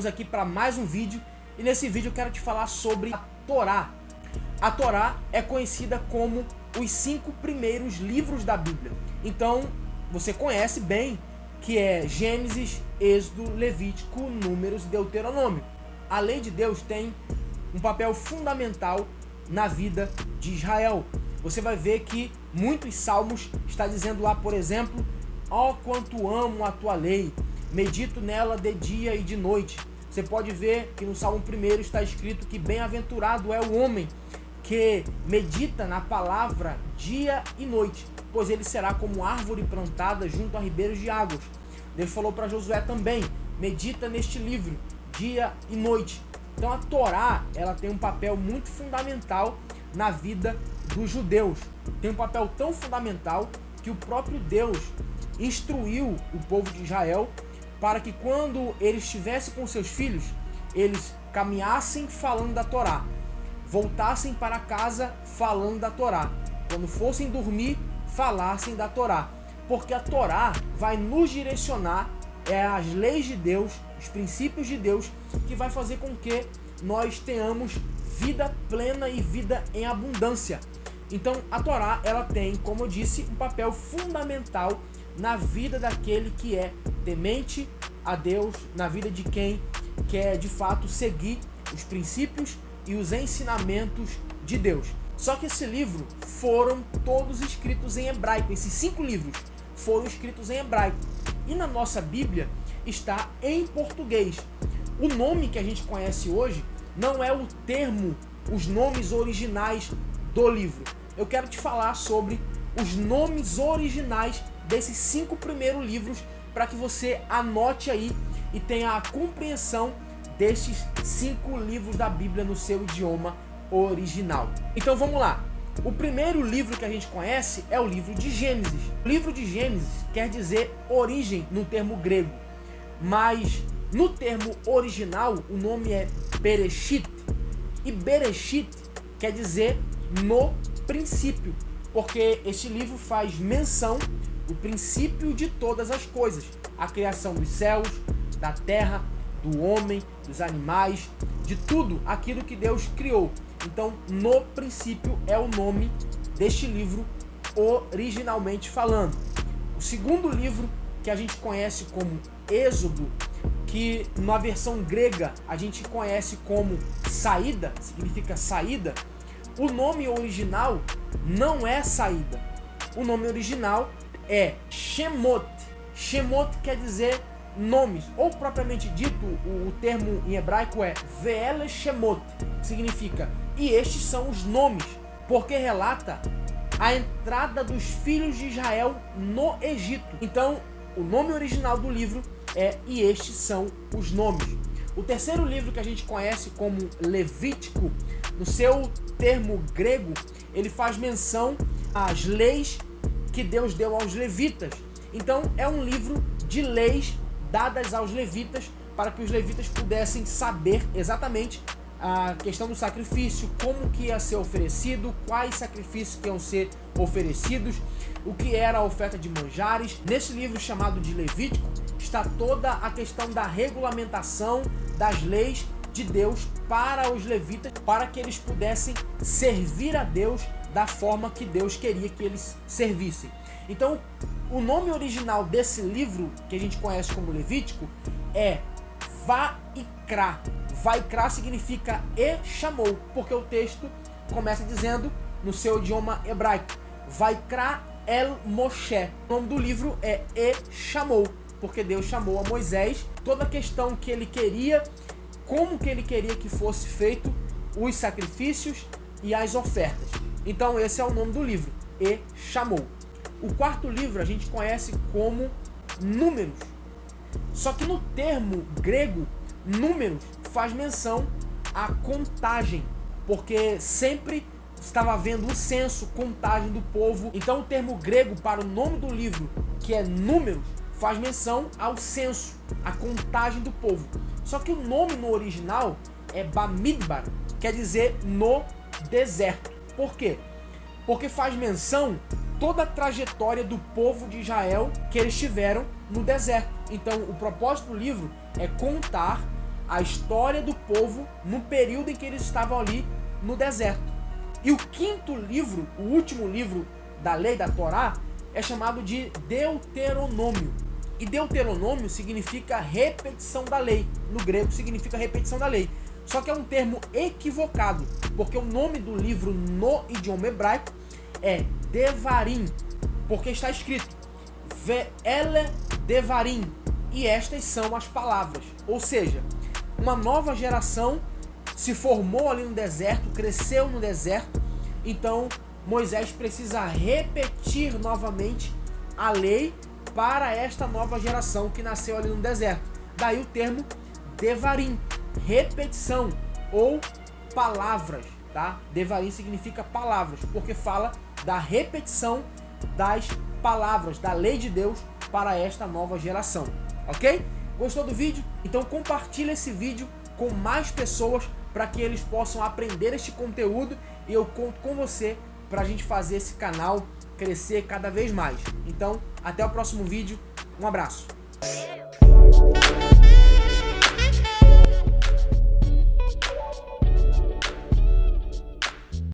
Estamos aqui para mais um vídeo e nesse vídeo eu quero te falar sobre a Torá. A Torá é conhecida como os 5 primeiros livros da Bíblia. Então você conhece bem que é Gênesis, Êxodo, Levítico, Números e Deuteronômio. A lei de Deus tem um papel fundamental na vida de Israel. Você vai ver que muitos salmos está dizendo lá, por exemplo, ó quanto amo a tua lei, medito nela de dia e de noite. Você pode ver que no Salmo 1 está escrito que bem-aventurado é o homem que medita na palavra dia e noite, pois ele será como árvore plantada junto a ribeiros de águas. Deus falou para Josué também, medita neste livro dia e noite. Então a Torá, ela tem um papel muito fundamental na vida dos judeus. Tem um papel tão fundamental que o próprio Deus instruiu o povo de Israel para que quando eles estivessem com seus filhos, eles caminhassem falando da Torá, voltassem para casa falando da Torá, quando fossem dormir, falassem da Torá, porque a Torá vai nos direcionar, as leis de Deus, os princípios de Deus, que vai fazer com que nós tenhamos vida plena e vida em abundância. Então a Torá, ela tem, como eu disse, um papel fundamental na vida daquele que é temente a Deus, na vida de quem quer de fato seguir os princípios e os ensinamentos de Deus. Só que esse livro foram todos escritos em hebraico, esses 5 livros foram escritos em hebraico. E na nossa Bíblia está em português. O nome que a gente conhece hoje não é o termo, os nomes originais do livro. Eu quero te falar sobre os nomes originais desses 5 primeiros livros para que você anote aí e tenha a compreensão destes 5 livros da Bíblia no seu idioma original. Então vamos lá. O primeiro livro que a gente conhece é o livro de Gênesis. O livro de Gênesis quer dizer origem no termo grego, mas no termo original o nome é Bereshit, e Bereshit quer dizer no princípio, porque este livro faz menção do princípio de todas as coisas, a criação dos céus, da terra, do homem, dos animais, de tudo aquilo que Deus criou. Então, no princípio é o nome deste livro originalmente falando. O segundo livro que a gente conhece como Êxodo, que na versão grega a gente conhece como saída, significa saída, o nome original não é saída. O nome original é Shemot. Shemot quer dizer nomes, ou propriamente dito, o termo em hebraico é Ve'ele Shemot, que significa e estes são os nomes, porque relata a entrada dos filhos de Israel no Egito. Então, o nome original do livro é e estes são os nomes. O terceiro livro que a gente conhece como Levítico, no seu termo grego, ele faz menção às leis que Deus deu aos levitas. Então é um livro de leis dadas aos levitas para que os levitas pudessem saber exatamente a questão do sacrifício, como que ia ser oferecido, quais sacrifícios que iam ser oferecidos, o que era a oferta de manjares. Nesse livro chamado de Levítico está toda a questão da regulamentação das leis de Deus para os levitas, para que eles pudessem servir a Deus da forma que Deus queria que eles servissem. Então, o nome original desse livro, que a gente conhece como Levítico, é Vaikra. Vaikra significa e chamou, porque o texto começa dizendo no seu idioma hebraico, Vaikra el Moshe. O nome do livro é e chamou, porque Deus chamou a Moisés, toda a questão que ele queria, como que ele queria que fosse feito os sacrifícios e as ofertas. Então esse é o nome do livro, e chamou. O quarto livro a gente conhece como Números. Só que no termo grego, números faz menção à contagem, porque sempre estava havendo o censo, contagem do povo. Então o termo grego para o nome do livro, que é Números, faz menção ao censo, à contagem do povo. Só que o nome no original é Bamidbar, quer dizer no deserto. Por quê? Porque faz menção toda a trajetória do povo de Israel que eles tiveram no deserto. Então o propósito do livro é contar a história do povo no período em que eles estavam ali no deserto. E o quinto livro, o último livro da lei da Torá, é chamado de Deuteronômio. E Deuteronômio significa repetição da lei. No grego significa repetição da lei. Só que é um termo equivocado, porque o nome do livro no idioma hebraico é Devarim, porque está escrito Ve'ele Devarim, e estas são as palavras. Ou seja, uma nova geração se formou ali no deserto, cresceu no deserto, então Moisés precisa repetir novamente a lei para esta nova geração que nasceu ali no deserto. Daí o termo Devarim, repetição ou palavras, tá? Devarim significa palavras, porque fala da repetição das palavras, da lei de Deus para esta nova geração, ok? Gostou do vídeo? Então compartilha esse vídeo com mais pessoas para que eles possam aprender este conteúdo, e eu conto com você para a gente fazer esse canal crescer cada vez mais. Então, até o próximo vídeo. Um abraço.